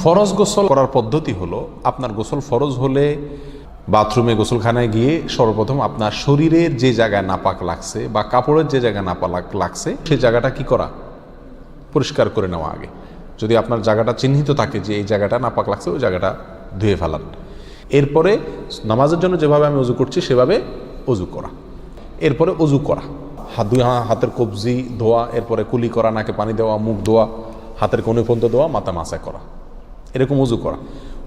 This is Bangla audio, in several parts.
ফরজ গোসল করার পদ্ধতি হলো, আপনার গোসল ফরজ হলে বাথরুমে গোসলখানায় গিয়ে সর্বপ্রথম আপনার শরীরের যে জায়গায় নাপাক লাগছে বা কাপড়ের যে জায়গায় নাপাক লাগছে সেই জায়গাটা কি করা, পরিষ্কার করে নেওয়া আগে। যদি আপনার জায়গাটা চিহ্নিত থাকে যে এই জায়গাটা নাপাক লাগছে, ওই জায়গাটা ধুয়ে ফেলান। এরপরে নামাজের জন্য যেভাবে আমি অজু করছি সেভাবে অজু করা। এরপরে অজু করা, হাতের কবজি ধোয়া, এরপরে কুলি করা, নাকে পানি দেওয়া, মুখ ধোয়া, হাতের কোণে পর্যন্ত ধোয়া, মাথা মাসা করা, এরকম অজু করা।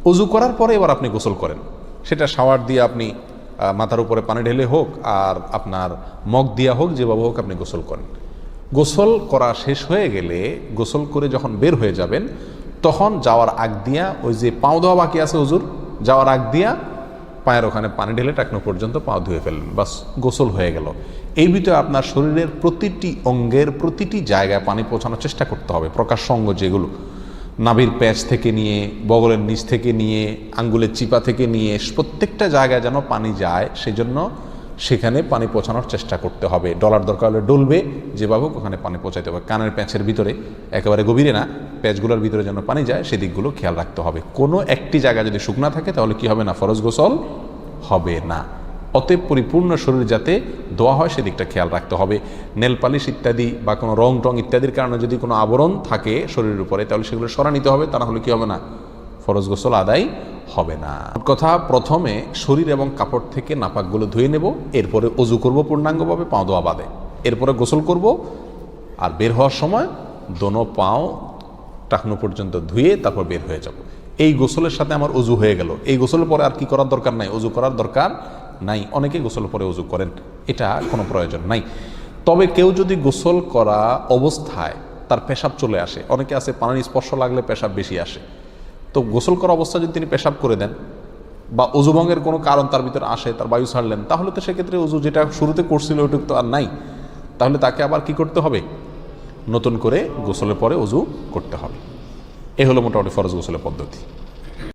অজু করার পরে এবার আপনি গোসল করেন। সেটা শাওয়ার দিয়ে আপনি মাথার উপরে পানি ঢেলে হোক আর আপনার মগ দিয়া হোক, যেভাবে হোক আপনি গোসল করেন। গোসল করা শেষ হয়ে গেলে, গোসল করে যখন বের হয়ে যাবেন, তখন যাওয়ার আগ দিয়া ওই যে পাও ধোয়া বাকি আছে হুজুর, যাওয়ার আগ দিয়া পায়ের ওখানে পানি ঢেলে টাকনো পর্যন্ত পাও ধুয়ে ফেললেন, বাস গোসল হয়ে গেল। এই ভিতরে আপনার শরীরের প্রতিটি অঙ্গের প্রতিটি জায়গায় পানি পৌঁছানোর চেষ্টা করতে হবে। প্রকাশ্য অঙ্গ যেগুলো, নাভির প্যাচ থেকে নিয়ে, বগলের নিচ থেকে নিয়ে, আঙ্গুলের চিপা থেকে নিয়ে, প্রত্যেকটা জায়গায় যেন পানি যায়, সেজন্য সেখানে পানি পৌঁছানোর চেষ্টা করতে হবে। ডলার দরকার হলে ডলবে, যেভাবে ওখানে পানি পৌঁছাতে হবে। কানের প্যাঁচের ভিতরে, একেবারে গভীরে না, প্যাচগুলোর ভিতরে যেন পানি যায় সেদিকগুলো খেয়াল রাখতে হবে। কোনো একটি জায়গা যদি শুকনা থাকে তাহলে কি হবে না, ফরজ গোসল হবে না। অতএব পরিপূর্ণ শরীর যাতে ধোয়া হয় সেদিকটা খেয়াল রাখতে হবে। নেল পালিশ ইত্যাদি বা কোনো রং টং ইত্যাদির কারণে যদি কোনো আবরণ থাকে শরীরের উপরে, তাহলে সেগুলো সরা নিতে হবে, তা না হলে কি হবে না, ফরজ গোসল আদায় হবে না। কথা, প্রথমে শরীর এবং কাপড় থেকে নাপাকগুলো ধুয়ে নেব, এরপরে অজু করব পূর্ণাঙ্গভাবে, পাও ধোয়া বাদে, এরপরে গোসল করব। আর বের হওয়ার সময় দোনো পাও টাকনো পর্যন্ত ধুয়ে তারপর বের হয়ে যাব। এই গোসলের সাথে আমার অজু হয়ে গেল। এই গোসলের পরে আর কি করার দরকার নাই, অজু করার দরকার নাই। অনেকে গোসলের পরে অজু করেন, এটা কোনো প্রয়োজন নাই। তবে কেউ যদি গোসল করা অবস্থায় তার পেশাব চলে আসে, অনেকে আছে পানির স্পর্শ লাগলে পেশাব বেশি আসে, তো গোসল করা অবস্থায় যদি তিনি পেশাব করে দেন বা অজুভঙ্গের কোনো কারণ তার ভিতরে আসে, তার বায়ু ছাড়লেন, তাহলে তো সেক্ষেত্রে অজু যেটা শুরুতে করছিল ওইটুক তো আর নাই। তাহলে তাকে আবার কি করতে হবে, নতুন করে গোসলের পরে অজু করতে হবে। এ হলো মোটামুটি ফরজ গোসলের পদ্ধতি।